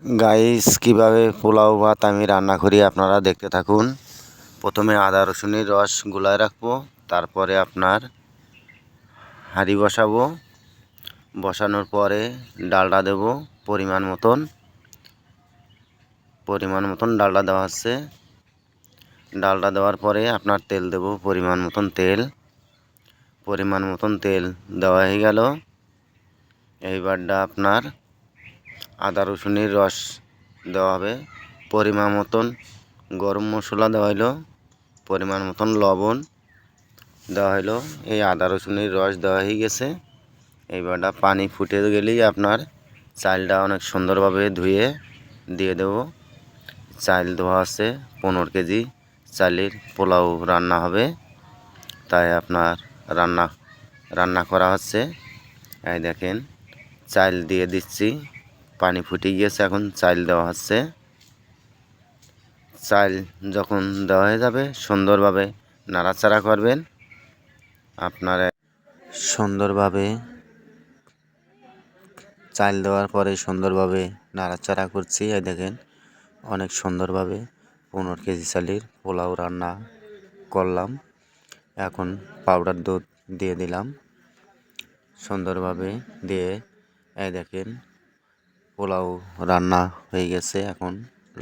Guys, কিভাবে পোলাও ভাত আমি রান্না করি আপনারা দেখতে থাকুন। প্রথমে আদা রসুনের রস গুলায় রাখবো, তারপরে আপনার হাঁড়ি বসাবো। বসানোর পরে ডালডা দেব পরিমাণ মতন ডালডা দেওয়া হচ্ছে। ডালডা দেওয়ার পরে আপনার তেল দেব পরিমাণ মতন তেল দেওয়া হয়ে গেল। এইবারটা আপনার আদা রসুনের রস দেওয়া হবে, পরিমাণ মতন গরম মশলা দেওয়া হইলো, পরিমাণ মতন লবণ দেওয়া হইলো। এই আদা রসুনের রস দেওয়া হয়ে গেছে। এইবারটা পানি ফুটে গেলেই আপনার চালটা অনেক সুন্দরভাবে ধুয়ে দিয়ে দেব। চাল ধোয়া আছে 15 কেজি চালের পোলাও রান্না হবে, তাই আপনার রান্না করা হচ্ছে। এই দেখেন চাল দিয়ে দিচ্ছি, পানি ফুটে গিয়েছে, এখন চাল দেওয়া হচ্ছে। চাল যখন দেওয়া হয়ে যাবে সুন্দরভাবে নাড়াচাড়া করবেন। আপনারা সুন্দরভাবে চাল দেওয়ার পরে সুন্দরভাবে নাড়াচাড়া করছি। এই দেখেন অনেক সুন্দরভাবে 15 কেজি চালের পোলাও রান্না করলাম। এখন পাউডার দুধ দিয়ে দিলাম সুন্দরভাবে দিয়ে। এই দেখেন পোলাও রান্না হয়ে গেছে, এখন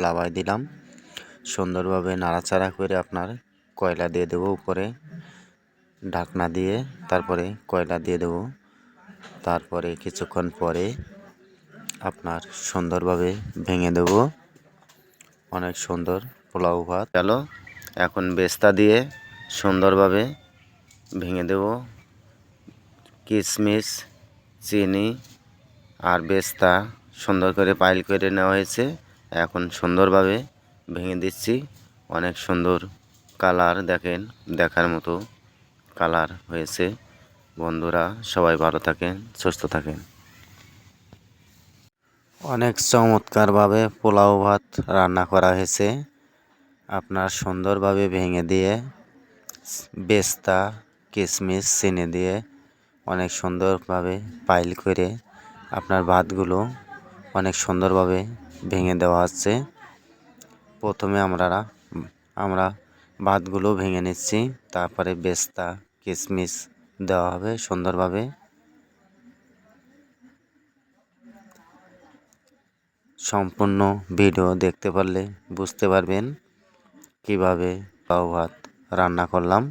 লাবাই দিলাম। সুন্দরভাবে নাড়াচাড়া করে আপনার কয়লা দিয়ে দেবো উপরে, ঢাকনা দিয়ে তারপরে কয়লা দিয়ে দেব। তারপরে কিছুক্ষণ পরে আপনার সুন্দরভাবে ভেঙে দেব। অনেক সুন্দর পোলাও ভাত গেল। এখন বেস্তা দিয়ে সুন্দরভাবে ভেঙে দেব। কিশমিশ, চিনি আর বেস্তা সুন্দর করে পাইল করে নেওয়া হয়েছে। এখন সুন্দরভাবে ভেঙে দিচ্ছি। অনেক সুন্দর কালার, দেখেন দেখার মতো কালার হয়েছে। বন্ধুরা সবাই ভালো থাকেন, সুস্থ থাকেন। অনেক চমৎকারভাবে পোলাও ভাত রান্না করা হয়েছে। আপনার সুন্দরভাবে ভেঙে দিয়ে বেস্তা, কিশমিশ, চিনি দিয়ে অনেক সুন্দরভাবে পাইল করে আপনার ভাতগুলো অনেক সুন্দরভাবে ভেঙে দেওয়া হচ্ছে। প্রথমে আমরা ভাতগুলো ভেঙে নিচ্ছি, তারপরে বেস্তা, কিশমিশ দেওয়া হবে সুন্দরভাবে। সম্পূর্ণ ভিডিও দেখতে পারলে বুঝতে পারবেন কিভাবে পোলাও ভাত রান্না করলাম।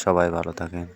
সবাই ভালো থাকেন।